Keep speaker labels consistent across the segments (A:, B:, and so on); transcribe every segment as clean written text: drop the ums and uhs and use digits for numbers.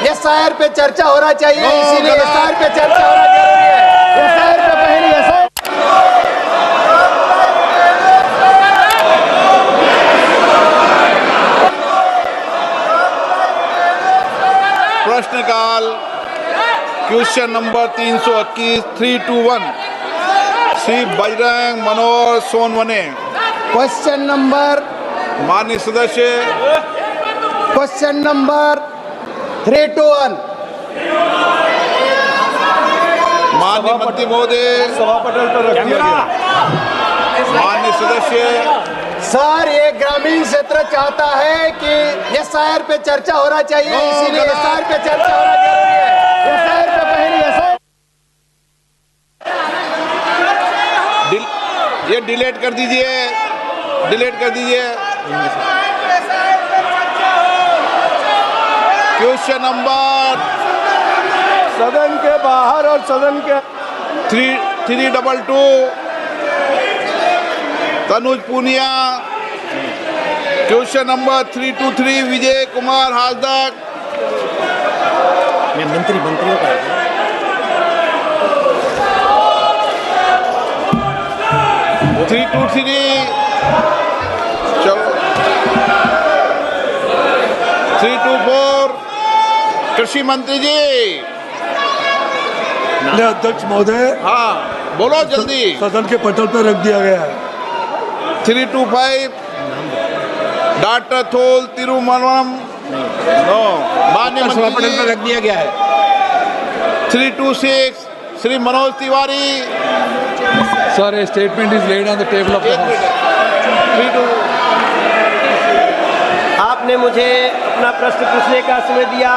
A: SIR पे चर्चा होना चाहिए, इसीलिए एसआईआर पे चर्चा होना जरूरी है। एसआईआर पे पहले एसआईआर
B: प्रश्नकाल क्वेश्चन नंबर 321 321 श्री बजरंग मनोहर सोनवने।
A: क्वेश्चन नंबर
B: माननीय सदस्य
A: क्वेश्चन नंबर 321
B: माननीय मंत्री महोदय
C: सभापटल पर रख दिया गया।
B: माननीय सदस्य
A: सर, ये ग्रामीण क्षेत्र चाहता है कि एसआईआर पे चर्चा होना चाहिए, इसीलिए एसआईआर पे चर्चा होना जरूरी है। एसआईआर पे पहले एसआईआर
B: ये डिलीट कर दीजिए, डिलीट कर दीजिए। क्वेश्चन नंबर
C: सदन के बाहर और सदन के
B: 322 तनुज पूनिया। Question number 323 Vijay Kumar Hajda.
D: मैं मंत्रियों का
B: 323 चलो 324 कृषि मंत्री जी।
C: अध्यक्ष महोदय,
B: हाँ बोलो जल्दी।
C: सदन के पटल पर रख दिया गया है।
B: 325 डॉक्टर थोल तिरुमलम। नो माननीय मंत्री जी।
D: रख दिया गया है।
B: 326 Shri Manoj Tiwari.
C: Sir, a statement is laid on the table of the
B: एक
C: House.
B: मिनट।
E: आपने मुझे अपना प्रश्न पूछने का समय दिया।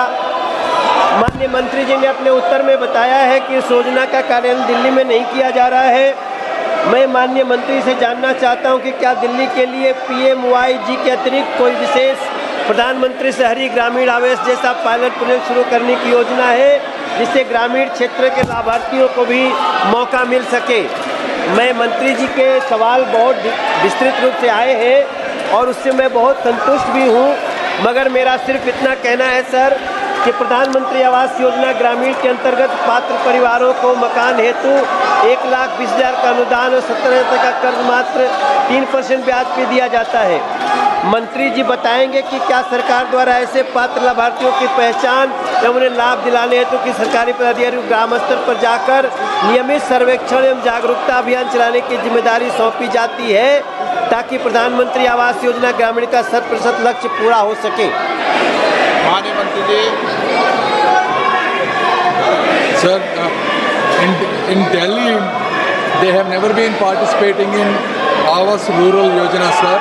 E: माननीय मंत्री जी ने अपने उत्तर में बताया है कि इस योजना का कार्यान्वयन दिल्ली में नहीं किया जा रहा है। मैं माननीय मंत्री से जानना चाहता हूं कि क्या दिल्ली के लिए PMYG के अतिरिक्त कोई विशेष प्रधानमंत्री शहरी ग्रामीण आवास जैसा पायलट प्रोजेक्ट शुरू करने की योजना है, जिससे ग्रामीण क्षेत्र के लाभार्थियों को भी मौका मिल सके। मैं मंत्री जी के सवाल बहुत विस्तृत रूप से आए हैं और उससे मैं बहुत संतुष्ट भी हूं, मगर मेरा सिर्फ इतना कहना है सर कि प्रधानमंत्री आवास योजना ग्रामीण के अंतर्गत पात्र परिवारों को मकान हेतु 1,20,000 का अनुदान और 17,000 का कर्ज मात्र 3% ब्याज पे दिया जाता है। मंत्री जी बताएंगे कि क्या सरकार द्वारा ऐसे पात्र लाभार्थियों की पहचान एवं उन्हें लाभ दिलाने हेतु कि सरकारी पदाधिकारी ग्राम स्तर पर जाकर नियमित सर्वेक्षण एवं जागरूकता अभियान चलाने की जिम्मेदारी सौंपी जाती है, ताकि प्रधानमंत्री आवास योजना ग्रामीण का 100% लक्ष्य पूरा हो सके।
B: माननीय मंत्री जी।
C: Sir, in Delhi, they have never been participating in Awas Rural Yojana, sir.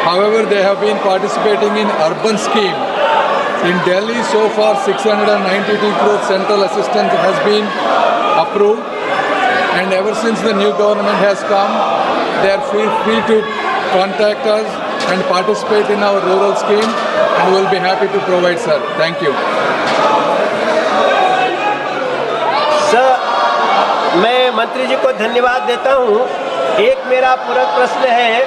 C: However, they have been participating in urban scheme. In Delhi, so far 692 crore central assistance has been approved, and ever since the new government has come, they are free to contact us and participate in our rural scheme, and we will be happy to provide, sir. Thank you.
E: Sir, मैं मंत्री जी को धन्यवाद देता हूं। एक मेरा पूरक प्रश्न है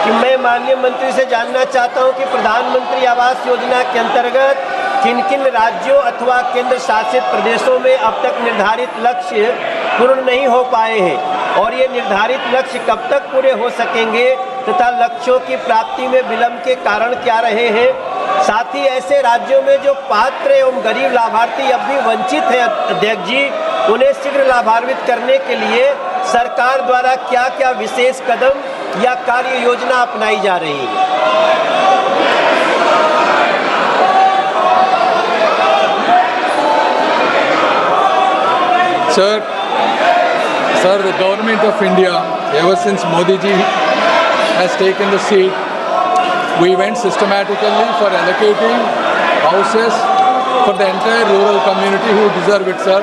E: कि मैं माननीय मंत्री से जानना चाहता हूं कि प्रधानमंत्री आवास योजना के अंतर्गत किन किन राज्यों अथवा केंद्र शासित प्रदेशों में अब तक निर्धारित लक्ष्य पूर्ण नहीं हो पाए हैं, और ये निर्धारित लक्ष्य कब तक पूरे हो सकेंगे तथा लक्ष्यों की प्राप्ति में विलंब के कारण क्या रहे हैं। साथ ही ऐसे राज्यों में जो पात्र एवं गरीब लाभार्थी अब भी वंचित हैं अध्यक्ष जी, उन्हें शीघ्र लाभान्वित करने के लिए सरकार द्वारा क्या क्या विशेष कदम या कार्य योजना अपनाई जा रही है।
C: Sir, the government of India, ever since Modi ji has taken the seat, we went systematically for allocating houses for the entire rural community who deserve it, sir.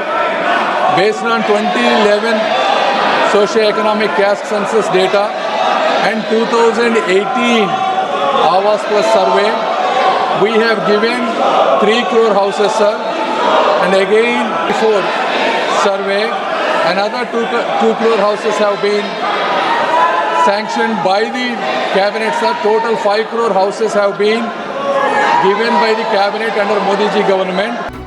C: Based on 2011 socio-economic caste census data and 2018 Awas Plus survey, we have given 3 crore houses, sir. And again, before survey, another 2 crore houses have been sanctioned by the cabinet, sir. Total 5 crore houses have been given by the cabinet under Modi ji government.